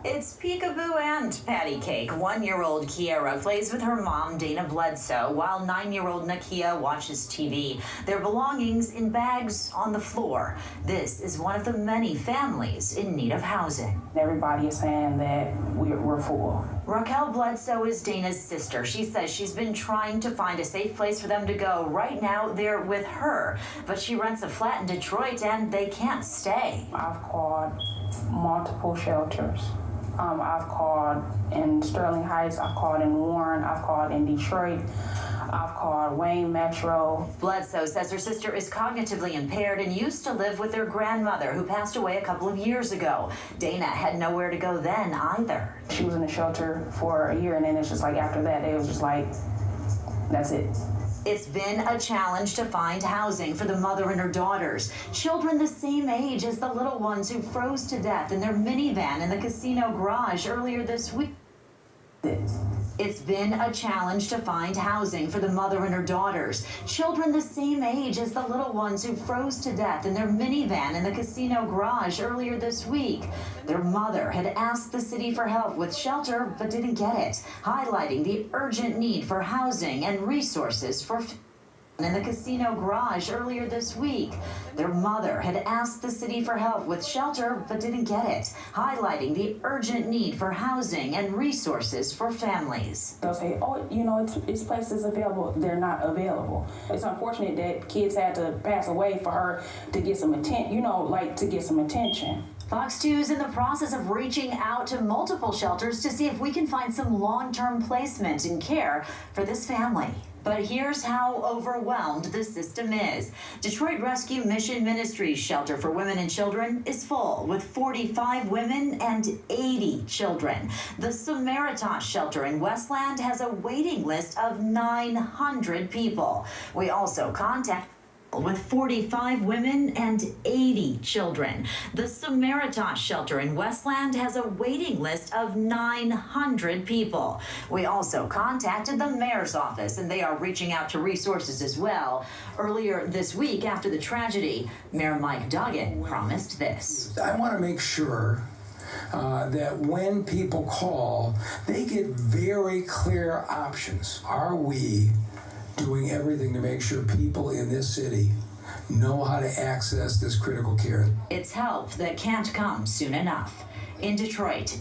It's peekaboo and patty cake. 1-year-old Kiera plays with her mom, Dana Bledsoe, while 9-year-old Nakia watches TV. Their belongings in bags on the floor. This is one of the many families in need of housing. Everybody is saying that we're full. Raquel Bledsoe is Dana's sister. She says she's been trying to find a safe place for them to go. Right now, they're with her, but she rents a flat in Detroit and they can't stay. I've called multiple shelters. I've called in Sterling Heights, I've called in Warren, I've called in Detroit, I've called Wayne Metro. Bledsoe says her sister is cognitively impaired and used to live with her grandmother, who passed away a couple of years ago. Dana had nowhere to go then either. She was in the shelter for a year, and then it's just like after that, it was just like, that's it. It's been a challenge to find housing for the mother and her daughters, children the same age as the little ones who froze to death in their minivan in the casino garage earlier this week. It's been a challenge to find housing for the mother and her daughters, children the same age as the little ones who froze to death in their minivan in the casino garage earlier this week. Their mother had asked the city for help with shelter but didn't get it, highlighting the urgent need for housing and resources for in the casino garage earlier this week. Their mother had asked the city for help with shelter but didn't get it, highlighting the urgent need for housing and resources for families. They'll say, oh, you know, it's places available. They're not available. It's unfortunate that kids had to pass away for her to get some attention, to get some attention. Fox 2 is in the process of reaching out to multiple shelters to see if we can find some long-term placement and care for this family. But here's how overwhelmed the system is. Detroit Rescue Mission Ministries shelter for women and children is full with 45 women and 80 children. The Samaritas shelter in Westland has a waiting list of 900 people. We also contact with 45 women and 80 children. The Samaritas shelter in Westland has a waiting list of 900 people. We also contacted the mayor's office, and they are reaching out to resources as well. Earlier this week, after the tragedy, Mayor Mike Duggan promised this. I want to make sure that when people call, they get very clear options. Are we doing everything to make sure people in this city know how to access this critical care? It's help that can't come soon enough. In Detroit.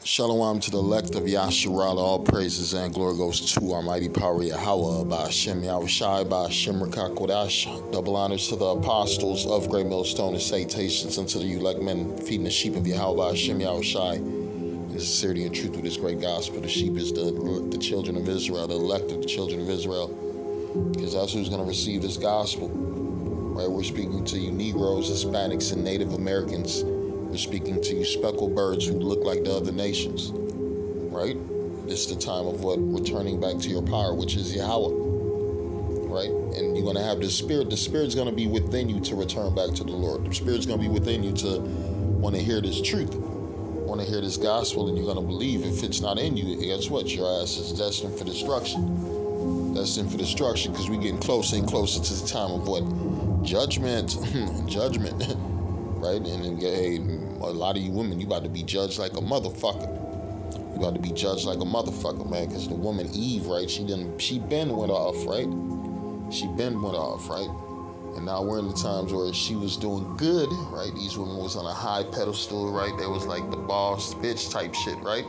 Shalom to the elect of Yasharala. All praises and glory goes to our mighty power Yahweh, Ba'ashem Yahushai, Ba'ashem Rakakodash. Double honors to the apostles of Great Millstone and salutations unto the elect men feeding the sheep of Yahweh, Ba'ashem Yahushai. In sincerity and truth through this great gospel, the sheep is the children of Israel, the elect of the children of Israel, because that's who's going to receive this gospel. Right? We're speaking to you Negroes, Hispanics, and Native Americans. We're speaking to you speckled birds who look like the other nations. Right? This is the time of what? Returning back to your power, which is Yahweh. Right? And you're going to have the Spirit. The Spirit's going to be within you to return back to the Lord. The Spirit's going to be within you to want to hear this truth. Want to hear this gospel, and you're going to believe. If it's not in you, guess what? Your ass is destined for destruction. Destined for destruction, because we're getting closer and closer to the time of what? Judgment. Judgment. Right? And hey, a lot of you women, you about to be judged like a motherfucker. You about to be judged like a motherfucker, man, because the woman Eve, right? She been went off, right? She been went off, right? And now we're in the times where she was doing good, right? These women was on a high pedestal, right? They was like the boss bitch type shit, right?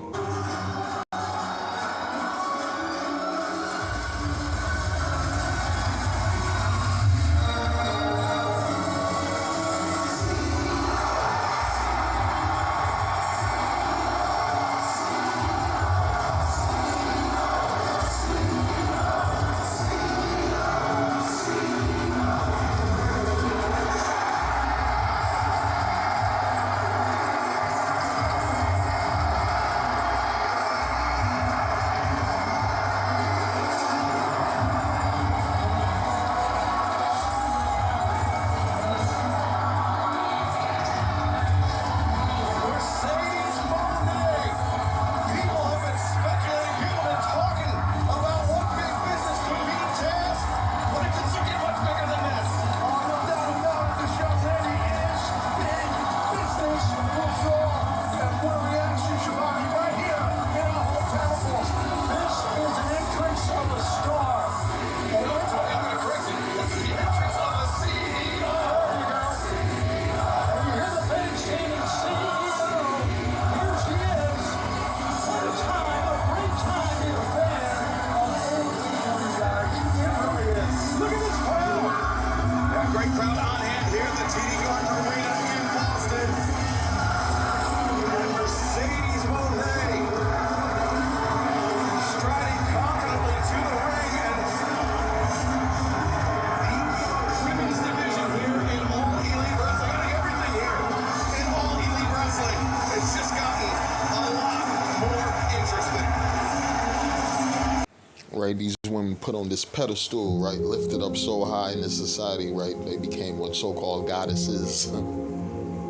right? These women put on this pedestal, right? Lifted up so high in this society, right? They became what so-called goddesses,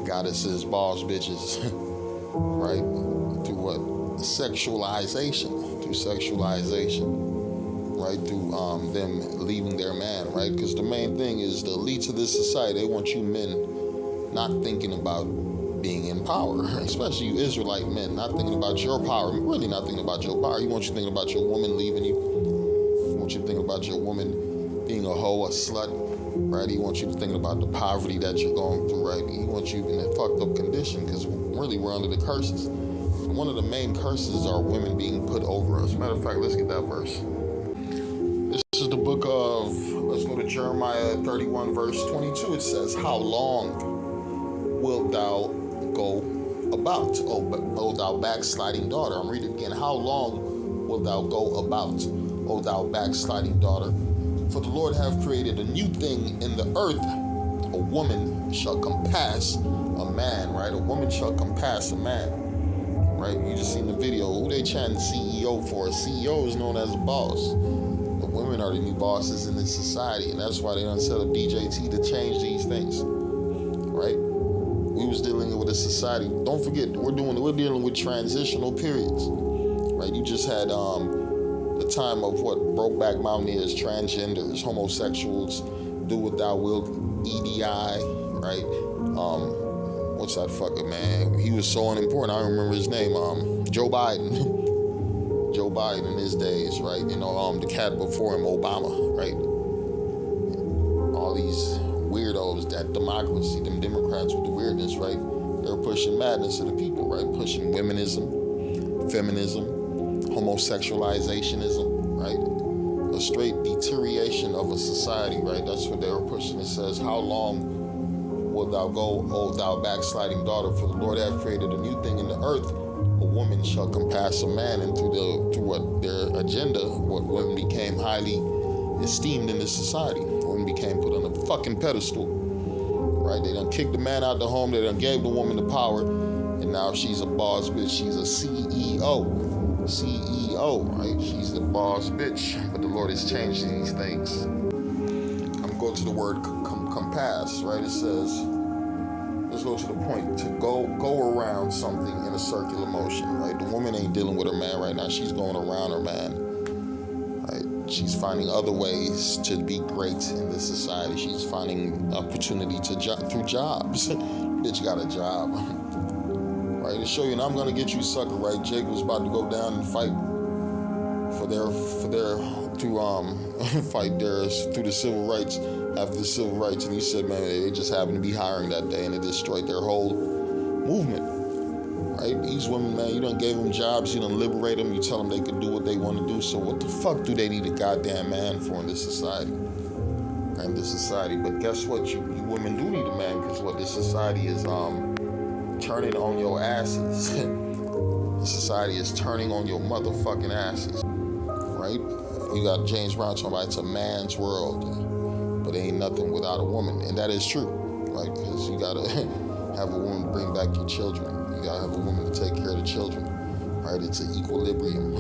goddesses, boss bitches, right? Through what? Sexualization, right? Through them leaving their man, right? Because the main thing is the elites of this society, they want you men not thinking about being in power, especially you Israelite men, not thinking about your power, really not thinking about your power. He wants you thinking about your woman leaving you. He wants you to think about your woman being a hoe, a slut, right? He wants you to think about the poverty that you're going through, right? He wants you in a fucked up condition because really we're under the curses. And one of the main curses are women being put over us. Matter of fact, let's get that verse. This is the book of, let's go to Jeremiah 31 verse 22. It says, how long wilt thou go about, O thou backsliding daughter? I'm reading again. How long wilt thou go about, O thou backsliding daughter? For the Lord hath created a new thing in the earth. A woman shall compass a man, right? A woman shall compass a man, right? You just seen the video. Who they chanting CEO for? A CEO is known as a boss. The women are the new bosses in this society, and that's why they done set up DJT to change these things, right? We was dealing with a society. Don't forget, we're dealing with transitional periods, right? You just had the time of what Brokeback Mountain is, transgenders, homosexuals, do what thou wilt, EDI, right? What's that fucker, man? He was so unimportant. I don't remember his name. Joe Biden. Joe Biden in his days, right? You know, the cat before him, Obama, right? All these weirdos, that democracy, them Democrats with the weirdness, right? They're pushing madness to the people, right? Pushing womenism, feminism, homosexualizationism, right? A straight deterioration of a society, right? That's what they were pushing. It says, how long wilt thou go, O thou backsliding daughter? For the Lord hath created a new thing in the earth. A woman shall compass a man, and through what their agenda, what women became highly esteemed in this society. Women became put on a fucking pedestal, right? They done kicked the man out the home. They done gave the woman the power, and now she's a boss bitch. She's a CEO, right? She's the boss bitch. But the Lord has changed these things. I'm gonna go to the word compass, right? It says, let's go to the point, to go around something in a circular motion, right? The woman ain't dealing with her man right now. She's going around her man, right? She's finding other ways to be great in this society. She's finding opportunity through jobs. Bitch got a job, right? To show you, and I'm gonna get you sucker, right? Jake was about to go down and fight through the civil rights, after the civil rights, and he said, man, they just happened to be hiring that day, and it destroyed their whole movement, right? These women, man, you done gave them jobs, you done liberate them, you tell them they could do what they want to do, so what the fuck do they need a goddamn man for in this society? But guess what? You women do need a man, because what this society is turning on your asses. The society is turning on your motherfucking asses, right? You got James Brown talking about it's a man's world, but ain't nothing without a woman, and that is true, right? Because you gotta have a woman to bring back your children. You gotta have a woman to take care of the children, right? It's an equilibrium,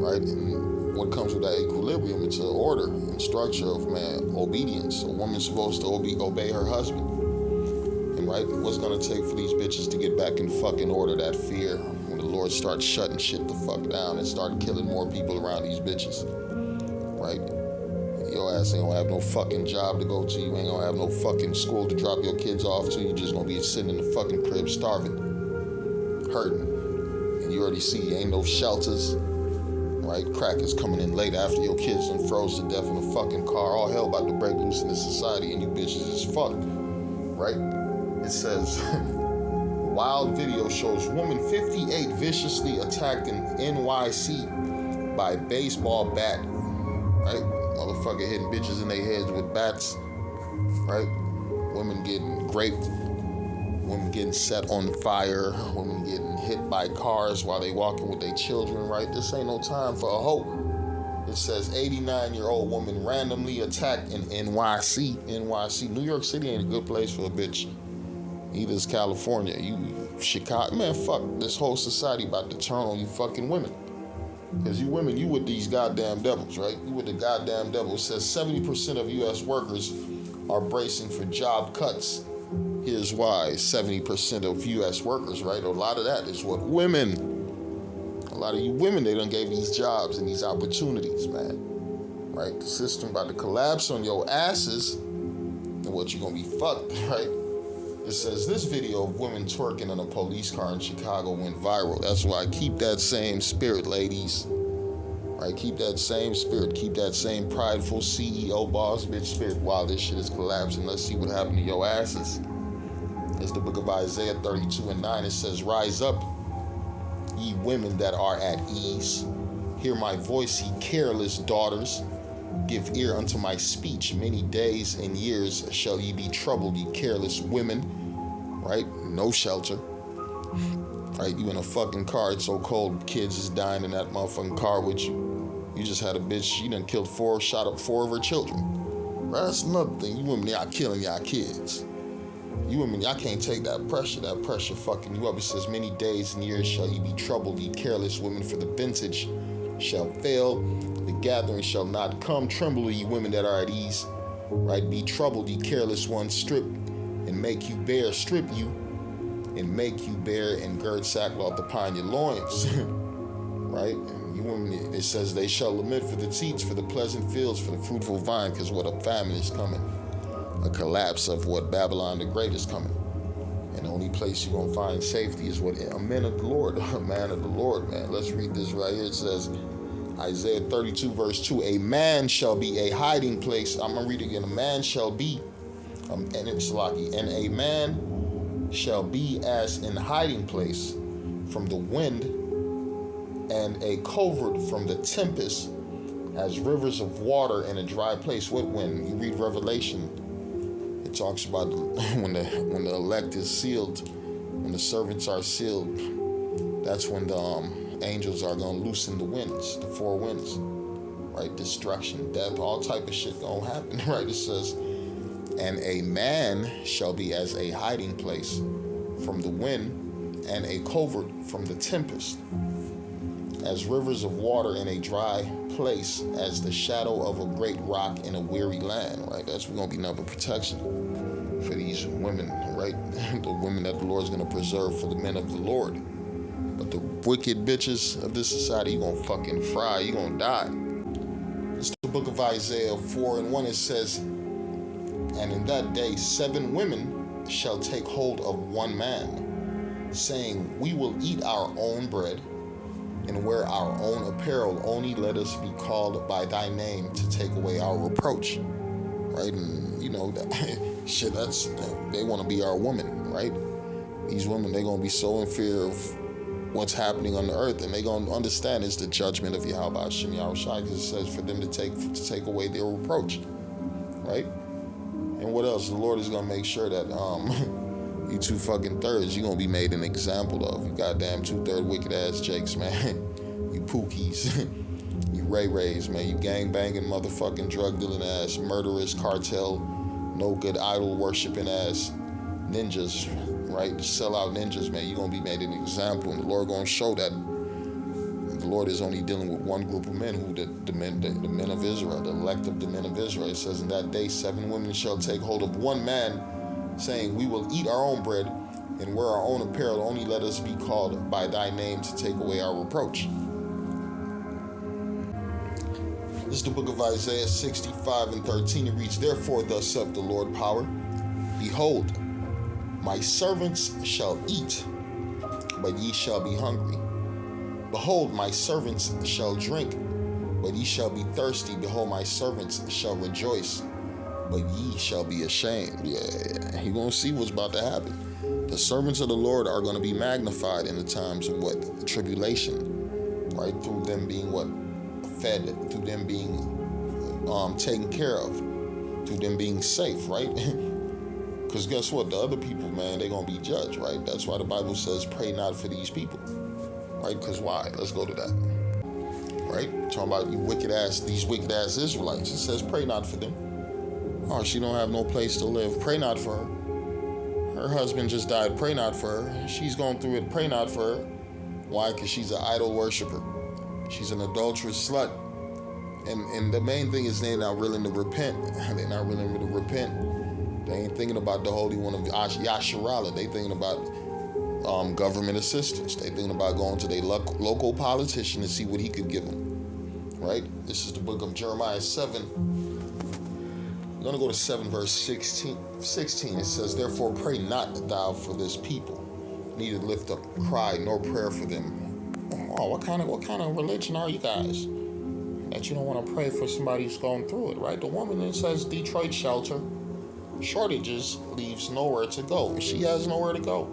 right? And what comes with that equilibrium? It's an order and structure of, man, obedience. A woman's supposed to obey her husband, and right, what's gonna take for these bitches to get back in fucking order? That fear. When the Lord starts shutting shit the fuck down and start killing more people around these bitches, right? Your ass ain't gonna have no fucking job to go to. You ain't gonna have no fucking school to drop your kids off to. You just gonna be sitting in the fucking crib starving, hurting. And you already see ain't no shelters, right? Crack is coming in late after your kids done froze to death in a fucking car. All hell about to break loose in this society, and you bitches is fucked, right? It says, wild video shows woman 58 viciously attacked in NYC by baseball bat, right? Motherfucker hitting bitches in their heads with bats, right? Women getting raped, women getting set on fire, women getting hit by cars while they walking with their children, right? This ain't no time for a hope. It says 89-year-old woman randomly attacked in NYC. New York City ain't a good place for a bitch. Either is California. Chicago, man, fuck. This whole society about to turn on you fucking women. Because you women, you with these goddamn devils, right? You with the goddamn devils. It says 70% of U.S. workers are bracing for job cuts. Here's why. 70% of U.S. workers, right? A lot of that is what women. A lot of you women, they done gave these jobs and these opportunities, man. Right? The system about to collapse on your asses, and what you gonna be fucked, right? It says this video of women twerking in a police car in Chicago went viral. That's why keep that same spirit, ladies. Right? Keep that same spirit. Keep that same prideful CEO boss bitch spirit while this shit is collapsing. Let's see what happened to your asses. It's the book of Isaiah 32:9. It says, rise up, ye women that are at ease. Hear my voice, ye careless daughters. Give ear unto my speech. Many days and years shall ye be troubled, ye careless women. Right? No shelter. Right? You in a fucking car. It's so cold. Kids is dying in that motherfucking car with you. You just had a bitch. She done shot up 4 of her children. Right? That's another thing. You women, y'all killing y'all kids. You women, y'all can't take that pressure. That pressure fucking you up. It says, many days and years shall ye be troubled, ye careless women, for the vintage shall fail. The gathering shall not come. Tremble, ye women that are at ease. Right? Be troubled, ye careless ones. Strip and make you bare. Strip you and make you bare, and gird sackcloth upon your loins. Right? You women, it says, they shall lament for the teats, for the pleasant fields, for the fruitful vine, because what a famine is coming. A collapse of what Babylon the Great is coming. And the only place you're going to find safety is what a man of the Lord, a man of the Lord, man. Let's read this right here. It says, Isaiah 32 verse 2, a man shall be a hiding place. I'm going to read it again. A man shall be, and it's lucky, and a man shall be as in hiding place from the wind, and a covert from the tempest, as rivers of water in a dry place. What wind? You read Revelation. It talks about when the elect is sealed, when the servants are sealed. That's when the angels are gonna loosen the winds, the 4 winds, right? Destruction, death, all type of shit gonna happen, right? It says, and a man shall be as a hiding place from the wind, and a covert from the tempest, as rivers of water in a dry place, as the shadow of a great rock in a weary land, right? That's gonna be nothing but protection for these women, right? The women that the Lord's gonna preserve for the men of the Lord. But the wicked bitches of this society, you gonna fucking fry, you gonna die. It's the book of Isaiah 4:1. It says, and in that day 7 women shall take hold of one man, saying, we will eat our own bread and wear our own apparel. Only let us be called by thy name to take away our reproach. Right? And you know that shit, they want to be our woman, right? These women, they're gonna be so in fear of what's happening on the earth, and they're gonna understand it's the judgment of Yahweh Hashem Yahushai, because it says for them to take away their reproach, right? And what else? The Lord is gonna make sure that you 2 fucking thirds, you're gonna be made an example of. You goddamn 2/3 wicked ass jakes, man. You pookies. You ray-rays, man. You gang-banging, motherfucking drug-dealing ass, murderous cartel, no good idol worshiping ass ninjas, right? Sell-out ninjas, man. You're gonna be made an example, and the Lord gonna show that the Lord is only dealing with one group of men, who the men of Israel, the elect of the men of Israel. It says, in that day 7 women shall take hold of one man, saying, we will eat our own bread and wear our own apparel. Only let us be called by thy name to take away our reproach. This is the book of Isaiah 65:13. It reads, therefore thus saith the Lord power, behold, my servants shall eat, but ye shall be hungry. Behold, my servants shall drink, but ye shall be thirsty. Behold, my servants shall rejoice, but ye shall be ashamed. Yeah, you're going to see what's about to happen. The servants of the Lord are going to be magnified in the times of what? Tribulation, right? Through them being what? Fed, through them being taken care of, through them being safe, right? Because guess what? The other people, man, they're going to be judged, right? That's why the Bible says, pray not for these people, right? Because why? Let's go to that, right? Talking about these wicked ass Israelites. It says, pray not for them. Oh, she don't have no place to live. Pray not for her. Her husband just died. Pray not for her. She's going through it. Pray not for her. Why? Because she's an idol worshiper. She's an adulterous slut. And the main thing is they're not willing to repent. They're not willing to repent. They ain't thinking about the Holy One of Yasharallah. They thinking about government assistance. They thinking about going to their local politician to see what he could give them. Right? This is the book of Jeremiah 7. I'm going to go to 7 verse 16. It says, therefore pray not thou for this people, neither lift up cry nor prayer for them. Oh, what kind of religion are you guys? That you don't want to pray for somebody who's going through it, right? The woman that says Detroit shelter, shortages, leaves nowhere to go. She has nowhere to go.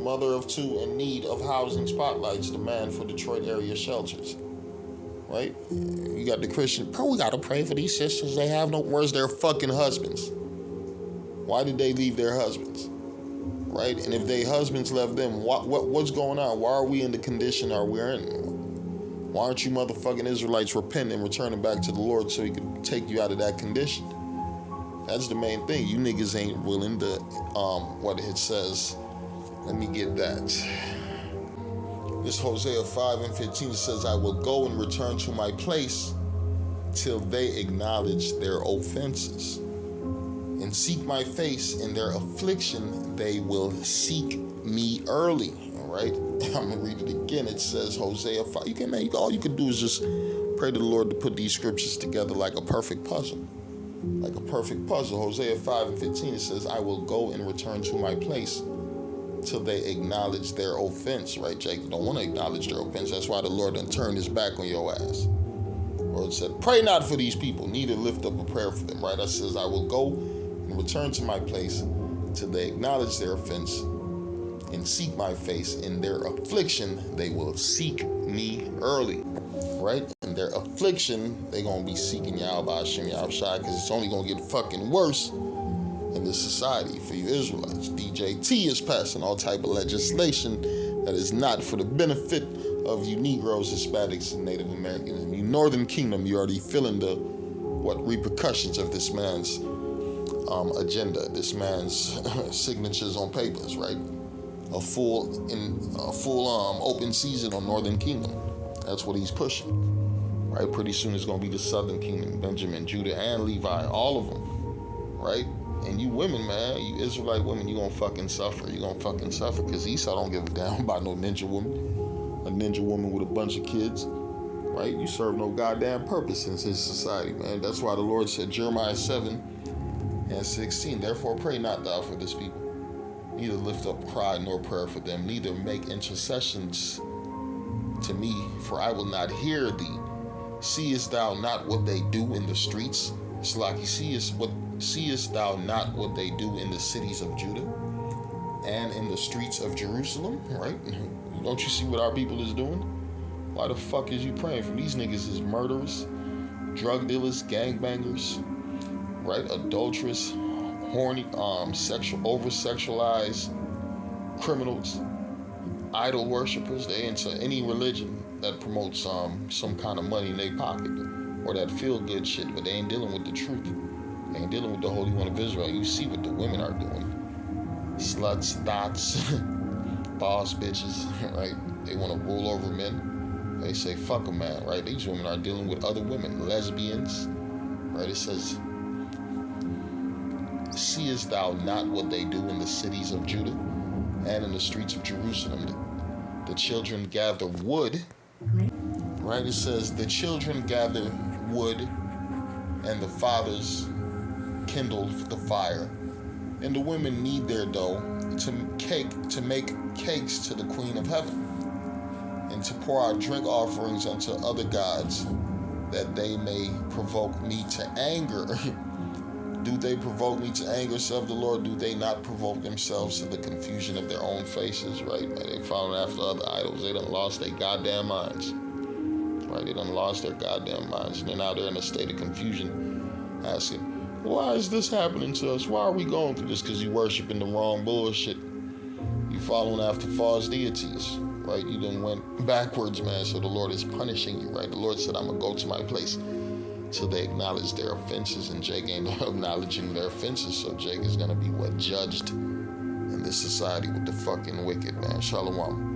Mother of two in need of housing spotlights, demand for Detroit area shelters. Right? You got the Christian, bro, we gotta pray for these sisters. They have no, where's their fucking husbands? Why did they leave their husbands? Right? And if their husbands left them, what's going on? Why are we in the condition are we in? Why aren't you motherfucking Israelites repenting and returning back to the Lord so he can take you out of that condition? That's the main thing. You niggas ain't willing to, what it says. Let me get that. This Hosea 5:15 says, I will go and return to my place till they acknowledge their offenses and seek my face. In their affliction they will seek me early. All right, I'm gonna read it again. It says Hosea 5. All you can do is just pray to the Lord to put these scriptures together like a perfect puzzle. Like a perfect puzzle. Hosea 5:15, it says, I will go and return to my place till they acknowledge their offense, right? Jacob don't want to acknowledge their offense. That's why the Lord done turned his back on your ass. The Lord said, pray not for these people, neither lift up a prayer for them, right? That says, I will go and return to my place till they acknowledge their offense and seek my face. In their affliction, they will seek me early, right? In their affliction, they going to be seeking Yahweh Hashem Yahushai, because it's only going to get fucking worse in this society for you Israelites. DJT is passing all type of legislation that is not for the benefit of you Negroes, Hispanics, and Native Americans. And you Northern Kingdom, you already feeling the repercussions of this man's agenda, this man's signatures on papers, right? A full open season on Northern Kingdom. That's what he's pushing, right? Pretty soon it's gonna be the Southern Kingdom, Benjamin, Judah, and Levi, all of them, right? And you women, man, you Israelite women, you gonna fucking suffer. You gonna fucking suffer, because Esau don't give a damn about no ninja woman. A ninja woman with a bunch of kids, right? You serve no goddamn purpose in his society, man. That's why the Lord said, Jeremiah 7:16, therefore pray not thou for this people, neither lift up cry nor prayer for them, neither make intercessions to me, for I will not hear thee. Seest thou not what they do in the streets? Slaki, seest thou not what they do in the cities of Judah and in the streets of Jerusalem, right? Don't you see what our people is doing? Why the fuck is you praying for? These niggas is murderers, drug dealers, gangbangers, right? Adulterous, horny, over-sexualized criminals, idol worshipers. They into any religion that promotes some kind of money in their pocket or that feel-good shit, but they ain't dealing with the truth. They ain't dealing with the Holy One of Israel. You see what the women are doing. Sluts, thoughts, boss bitches, right? They want to rule over men. They say, fuck a man, right? These women are dealing with other women, lesbians, right? It says, seest thou not what they do in the cities of Judah and in the streets of Jerusalem? The children gather wood, right? It says, the children gather wood and the fathers kindle the fire, and the women knead their dough to make cakes to the Queen of Heaven, and to pour out drink offerings unto other gods, that they may provoke me to anger. Do they provoke me to anger, saith the Lord? Do they not provoke themselves to the confusion of their own faces, right? They following after other idols. They done lost their goddamn minds, right? They done lost their goddamn minds, and now they're in a state of confusion, asking, why is this happening to us? Why are we going through this? Because you worshiping the wrong bullshit. You following after false deities, right? You done went backwards, man, so the Lord is punishing you, right? The Lord said, I'm going to go to my place till they acknowledge their offenses, and Jake ain't acknowledging their offenses, so Jake is going to be judged in this society with the fucking wicked, man. Shalom.